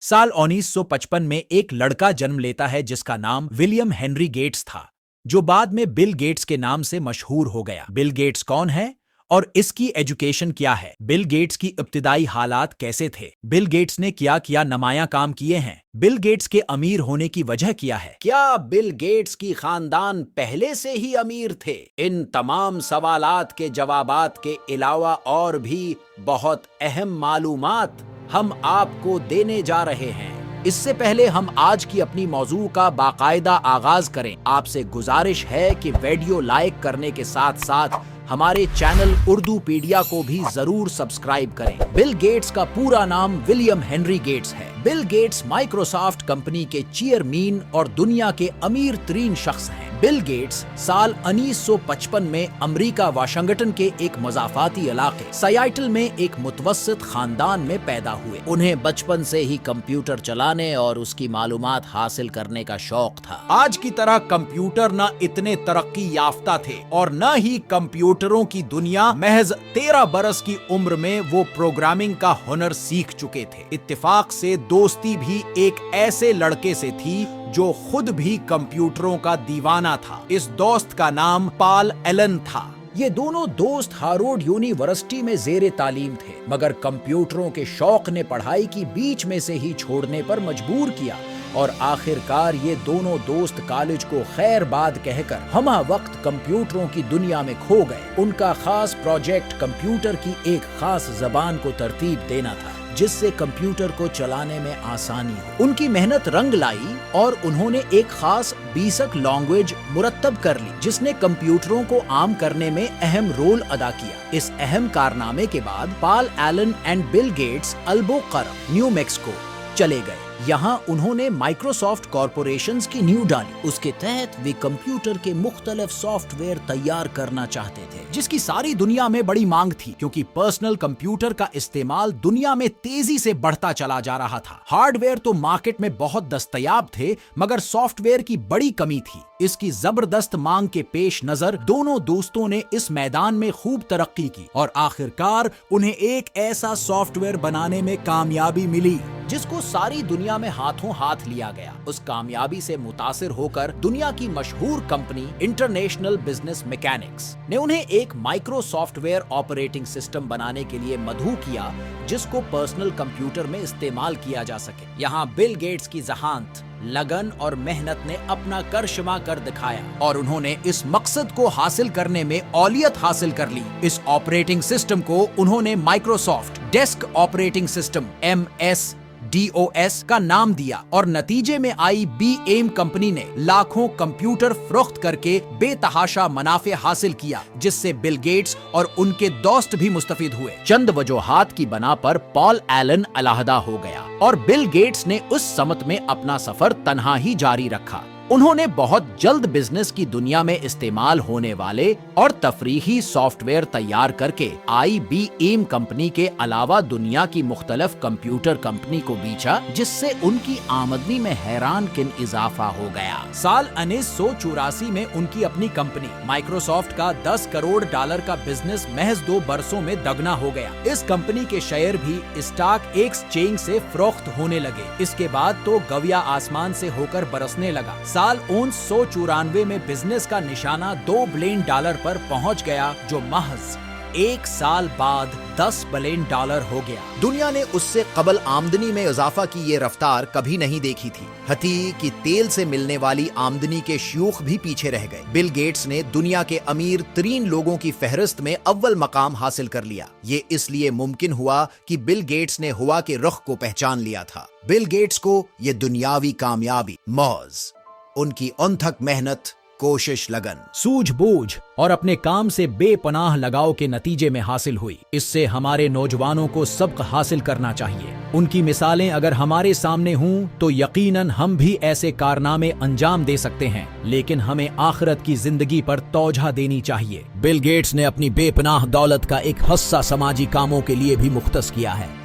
साल 1955 में एक लड़का जन्म लेता है जिसका नाम विलियम हेनरी गेट्स था, जो बाद में बिल गेट्स के नाम से मशहूर हो गया। बिल गेट्स कौन है और इसकी एजुकेशन क्या है? बिल गेट्स की इब्तिदाई हालात कैसे थे? बिल गेट्स ने क्या क्या नमाया काम किए हैं? बिल गेट्स के अमीर होने की वजह क्या है? क्या बिल गेट्स की खानदान पहले से ही अमीर थे? इन तमाम सवालात के जवाबात के अलावा और भी बहुत अहम मालूमात हम आपको देने जा रहे हैं। इससे पहले हम आज की अपनी मौजू का बाकायदा आगाज करें, आपसे गुजारिश है कि वीडियो लाइक करने के साथ साथ हमारे चैनल उर्दूपीडिया को भी जरूर सब्सक्राइब करें। बिल गेट्स का पूरा नाम विलियम हेनरी गेट्स है। बिल गेट्स माइक्रोसॉफ्ट कंपनी के चेयरमैन और दुनिया के अमीर तरीन शख्स हैं। बिल गेट्स साल 1955 में अमेरिका वाशिंगटन के एक मज़ाफ़ाती इलाके सियाटल में एक मुतवस्सित खानदान में पैदा हुए। उन्हें बचपन से ही कंप्यूटर चलाने और उसकी मालूमात हासिल करने का शौक था। आज की तरह कंप्यूटर न इतने तरक्की याफ्ता थे और न ही कंप्यूटरों की दुनिया। महज 13 बरस की उम्र में वो प्रोग्रामिंग का हुनर सीख चुके थे। इत्तेफाक से दोस्ती भी एक ऐसे लड़के से थी जो खुद भी कंप्यूटरों का दीवाना था। इस दोस्त का नाम पॉल एलन था। ये दोनों दोस्त हार्वर्ड यूनिवर्सिटी में जेरे तालीम थे, मगर कंप्यूटरों के शौक ने पढ़ाई की बीच में से ही छोड़ने पर मजबूर किया और आखिरकार ये दोनों दोस्त कॉलेज को खैर बाद कहकर हमा वक्त कंप्यूटरों की दुनिया में खो गए। उनका खास प्रोजेक्ट कंप्यूटर की एक खास जबान को तरतीब देना था जिससे कंप्यूटर को चलाने में आसानी हो। उनकी मेहनत रंग लाई और उन्होंने एक खास बीसक लैंग्वेज मुरत्तब कर ली जिसने कंप्यूटरों को आम करने में अहम रोल अदा किया। इस अहम कारनामे के बाद Paul Allen and Bill Gates Albuquerque, new Mexico चले गए। यहाँ उन्होंने माइक्रोसॉफ्ट कॉरपोरेशंस की नींव डाली। उसके तहत वे कंप्यूटर के मुख्तलिफ सॉफ्टवेयर तैयार करना चाहते थे जिसकी सारी दुनिया में बड़ी मांग थी, क्योंकि पर्सनल कंप्यूटर का इस्तेमाल दुनिया में तेजी से बढ़ता चला जा रहा था। हार्डवेयर तो मार्केट में बहुत दस्तयाब थे, मगर सॉफ्टवेयर की बड़ी कमी थी। इसकी जबरदस्त मांग के पेश नजर दोनों दोस्तों ने इस मैदान में खूब तरक्की की और आखिरकार उन्हें एक ऐसा सॉफ्टवेयर बनाने में कामयाबी मिली जिसको सारी दुनिया में हाथों हाथ लिया गया। उस कामयाबी से मुतासिर होकर दुनिया की मशहूर कंपनी इंटरनेशनल बिजनेस मैकेनिक्स ने उन्हें एक माइक्रो सॉफ्टवेयर ऑपरेटिंग सिस्टम बनाने के लिए मदऊ किया जिसको पर्सनल कंप्यूटर में इस्तेमाल किया जा सके। यहाँ बिल गेट्स की जहानत, लगन और मेहनत ने अपना करशमा कर दिखाया और उन्होंने इस मकसद को हासिल करने में औलियत हासिल कर ली। इस ऑपरेटिंग सिस्टम को उन्होंने Microsoft desk operating system MS-DOS का नाम दिया और नतीजे में IBM कंपनी ने लाखों कंप्यूटर फरोख्त करके बेतहाशा मुनाफे हासिल किया, जिससे बिल गेट्स और उनके दोस्त भी मुस्तफिद हुए। चंद वजूहात की बना पर पॉल एलन अलहदा हो गया और बिल गेट्स ने उस समत में अपना सफर तन्हा ही जारी रखा। उन्होंने बहुत जल्द बिजनेस की दुनिया में इस्तेमाल होने वाले और तफरीही सॉफ्टवेयर तैयार करके IBM कंपनी के अलावा दुनिया की मुख्तलिफ कंप्यूटर कंपनी को बेचा, जिससे उनकी आमदनी में हैरान किन इजाफा हो गया। साल 1984 में उनकी अपनी कंपनी माइक्रोसॉफ्ट का $10 करोड़ का बिजनेस महज 2 बरसों में दोगुना हो गया। इस कंपनी के शेयर भी स्टॉक एक्सचेंज से फरोख्त होने लगे। इसके बाद तो गविया आसमान से होकर बरसने लगा। साल 1994 में बिजनेस का निशाना $2 बिलियन पर पहुंच गया, जो महज 1 साल बाद $10 बिलियन हो गया। दुनिया ने उससे कबल आमदनी में इजाफा की ये रफ्तार कभी नहीं देखी थी। हती कि तेल से मिलने वाली आमदनी के शयूख भी पीछे रह गए। बिल गेट्स ने दुनिया के अमीर तरीन लोगों की फहरिस्त में अव्वल मकाम हासिल कर लिया। ये इसलिए मुमकिन हुआ कि बिल गेट्स ने हवा के रुख को पहचान लिया था। बिल गेट्स को ये दुनियावी कामयाबी मौज उनकी अनथक मेहनत, कोशिश, लगन, सूझबूझ और अपने काम से बेपनाह लगाव के नतीजे में हासिल हुई। इससे हमारे नौजवानों को सबक हासिल करना चाहिए। उनकी मिसालें अगर हमारे सामने हों तो यकीनन हम भी ऐसे कारनामे अंजाम दे सकते हैं, लेकिन हमें आखिरत की जिंदगी पर तौजह देनी चाहिए। बिल गेट्स ने अपनी बेपनाह दौलत का एक हिस्सा समाजी कामों के लिए भी मुख्तस किया है।